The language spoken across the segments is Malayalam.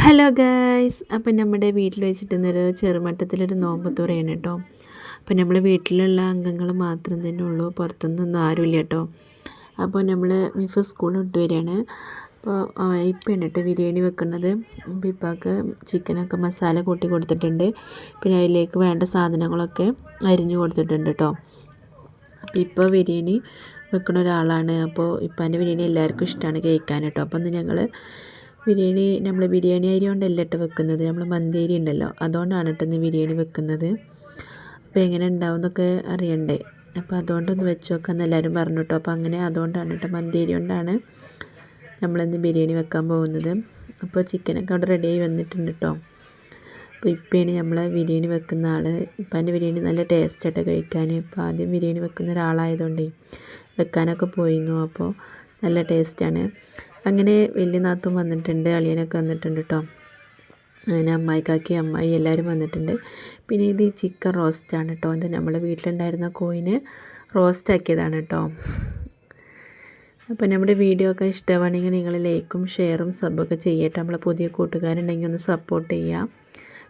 ഹലോ ഗൈസ്, അപ്പം നമ്മുടെ വീട്ടിൽ വെച്ചിട്ടുന്നൊരു ചെറുമട്ടത്തിലൊരു നോമ്പ് തുറയാണ് കേട്ടോ. അപ്പം നമ്മൾ വീട്ടിലുള്ള അംഗങ്ങൾ മാത്രം തന്നെ ഉള്ളൂ, പുറത്തുനിന്നൊന്നും ആരുമില്ല കേട്ടോ. അപ്പോൾ നമ്മൾ മിഫ് സ്കൂൾ വിട്ട് വരികയാണ്. അപ്പോൾ ഇപ്പം കേട്ടോ ബിരിയാണി വെക്കുന്നത്. അപ്പോൾ ഇപ്പൊക്കെ ചിക്കനൊക്കെ മസാല കൂട്ടി കൊടുത്തിട്ടുണ്ട്. പിന്നെ അതിലേക്ക് വേണ്ട സാധനങ്ങളൊക്കെ അരിഞ്ഞു കൊടുത്തിട്ടുണ്ട് കേട്ടോ. അപ്പോൾ ഇപ്പോൾ ബിരിയാണി വെക്കുന്ന ഒരാളാണ്. അപ്പോൾ ഇപ്പാൻ്റെ ബിരിയാണി എല്ലാവർക്കും ഇഷ്ടമാണ് കഴിക്കാൻ കേട്ടോ. അപ്പോൾ ഒന്ന് ഞങ്ങൾ ബിരിയാണി നമ്മൾ ബിരിയാണി അരി കൊണ്ടല്ല ഇട്ട് വെക്കുന്നത്, നമ്മൾ മന്തി അരി ഉണ്ടല്ലോ അതുകൊണ്ടാണ് ഇന്ന് ബിരിയാണി വെക്കുന്നത്. അപ്പോൾ എങ്ങനെ ഉണ്ടാവും എന്നൊക്കെ അറിയണ്ടേ, അപ്പോൾ അതുകൊണ്ടൊന്ന് വെച്ച് നോക്കാമെന്ന് എല്ലാവരും പറഞ്ഞു കേട്ടോ. അപ്പോൾ അങ്ങനെ അതുകൊണ്ടാണ് കേട്ടോ, മന്തി അരി കൊണ്ടാണ് നമ്മളിന്ന് ബിരിയാണി വെക്കാൻ പോകുന്നത്. അപ്പോൾ ചിക്കനൊക്കെ അവിടെ റെഡിയായി വന്നിട്ടുണ്ട് കേട്ടോ. അപ്പോൾ ഇപ്പോഴാണ് നമ്മൾ ബിരിയാണി വെക്കുന്ന ആൾ. ഇപ്പം എൻ്റെ ബിരിയാണി നല്ല ടേസ്റ്റായിട്ട് കഴിക്കാൻ. ഇപ്പോൾ ആദ്യം ബിരിയാണി വെക്കുന്ന ഒരാളായതുകൊണ്ടേ വെക്കാനൊക്കെ പോയിരുന്നു. അപ്പോൾ നല്ല ടേസ്റ്റാണ്. അങ്ങനെ വലിയ നാത്തും വന്നിട്ടുണ്ട്, അളിയനൊക്കെ വന്നിട്ടുണ്ട് കേട്ടോ. അങ്ങനെ അമ്മായിക്കാക്കി അമ്മായി എല്ലാവരും വന്നിട്ടുണ്ട്. പിന്നെ ഇത് ചിക്കൻ റോസ്റ്റാണ് കേട്ടോ. അത് നമ്മുടെ വീട്ടിലുണ്ടായിരുന്ന കോയിന് റോസ്റ്റാക്കിയതാണ് കേട്ടോ. അപ്പോൾ നമ്മുടെ വീഡിയോ ഒക്കെ ഇഷ്ടമാണെങ്കിൽ നിങ്ങൾ ലൈക്കും ഷെയറും സബ്ബൊക്കെ ചെയ്യട്ടെ. നമ്മളെ പുതിയ കൂട്ടുകാരുണ്ടെങ്കിൽ ഒന്ന് സപ്പോർട്ട് ചെയ്യുക.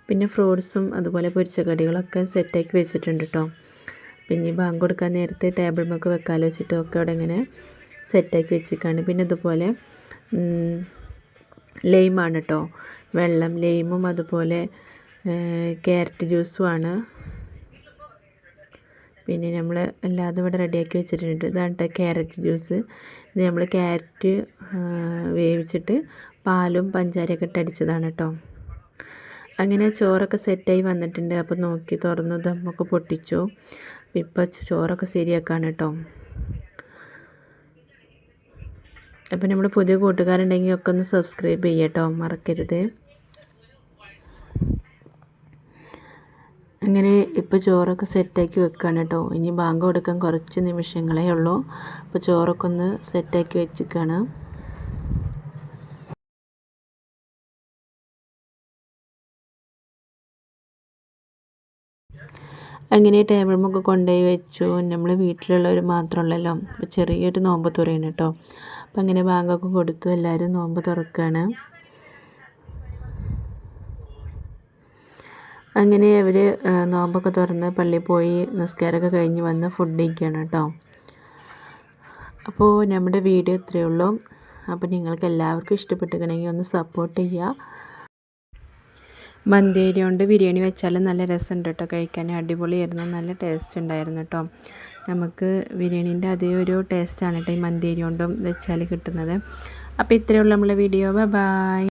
പിന്നെ ഫ്രൂട്ട്സും അതുപോലെ പൊരിച്ച കടികളൊക്കെ സെറ്റാക്കി വെച്ചിട്ടുണ്ട് കേട്ടോ. പിന്നെ ബാങ്ക് കൊടുക്കാൻ നേരത്തെ ടേബിളിലൊക്കെ വെക്കാലോ വെച്ചിട്ടൊക്കെ അവിടെ ഇങ്ങനെ സെറ്റാക്കി വെച്ചിരിക്കുകയാണ്. പിന്നെ ഇതുപോലെ ലൈമാണ് കേട്ടോ, വെള്ളം ലൈമും അതുപോലെ ക്യാരറ്റ് ജ്യൂസുമാണ്. പിന്നെ നമ്മൾ അല്ലാതെ ഇവിടെ റെഡിയാക്കി വെച്ചിട്ടുണ്ട്. ഇതാണ് കേട്ടോ ക്യാരറ്റ് ജ്യൂസ്. ഇത് നമ്മൾ ക്യാരറ്റ് വേവിച്ചിട്ട് പാലും പഞ്ചാരയൊക്കെ ഇട്ടടിച്ചതാണ് കേട്ടോ. അങ്ങനെ ചോറൊക്കെ സെറ്റായി വന്നിട്ടുണ്ട്. അപ്പോൾ നോക്കി തുറന്നു ദമ്മൊക്കെ പൊട്ടിച്ചു. ഇപ്പോൾ ചോറൊക്കെ ശരിയാക്കാണ് കേട്ടോ. അപ്പോൾ നമ്മൾ പുതിയ കൂട്ടുകാരുണ്ടെങ്കിൽ ഒക്കെ ഒന്ന് സബ്സ്ക്രൈബ് ചെയ്യട്ടോ, മറക്കരുത്. അങ്ങനെ ഇപ്പോൾ ചോറൊക്കെ സെറ്റാക്കി വെക്കുകയാണ് കേട്ടോ. ഇനി ബാങ്ക് കൊടുക്കാൻ കുറച്ച് നിമിഷങ്ങളേ ഉള്ളൂ. അപ്പോൾ ചോറൊക്കെ ഒന്ന് സെറ്റാക്കി വെച്ചിരിക്കുകയാണ്. അങ്ങനെ ടേബിളുമൊക്കെ കൊണ്ടുപോയി വെച്ചു. നമ്മൾ വീട്ടിലുള്ളവർ മാത്രമല്ലല്ലോ, അപ്പോൾ ചെറിയൊരു നോമ്പ് തുറയാണ് കേട്ടോ. അപ്പം അങ്ങനെ ബാങ്കൊക്കെ കൊടുത്തു, എല്ലാവരും നോമ്പ് തുറക്കുകയാണ്. അങ്ങനെ അവർ നോമ്പൊക്കെ തുറന്ന് പള്ളിയിൽ പോയി നിസ്കാരമൊക്കെ കഴിഞ്ഞ് വന്ന് ഫുഡ് കഴിക്കുകയാണ് കേട്ടോ. അപ്പോൾ നമ്മുടെ വീഡിയോ ഇത്രയേ ഉള്ളൂ. അപ്പോൾ നിങ്ങൾക്ക് എല്ലാവർക്കും ഇഷ്ടപ്പെട്ടിട്ടുണ്ടെങ്കിൽ ഒന്ന് സപ്പോർട്ട് ചെയ്യുക. മന്തി അരി കൊണ്ട് ബിരിയാണി വെച്ചാൽ നല്ല രസമുണ്ട് കേട്ടോ, കഴിക്കാൻ അടിപൊളിയായിരുന്നു, നല്ല ടേസ്റ്റ് ഉണ്ടായിരുന്നു കേട്ടോ. നമുക്ക് ബിരിയാണീൻ്റെ അതേ ഒരു ടേസ്റ്റാണ് കേട്ടോ ഈ മന്തി അരി കൊണ്ടും വെച്ചാൽ കിട്ടുന്നത്. അപ്പോൾ ഇത്രയേ ഉള്ളൂ നമ്മളെ വീഡിയോ. ബൈ.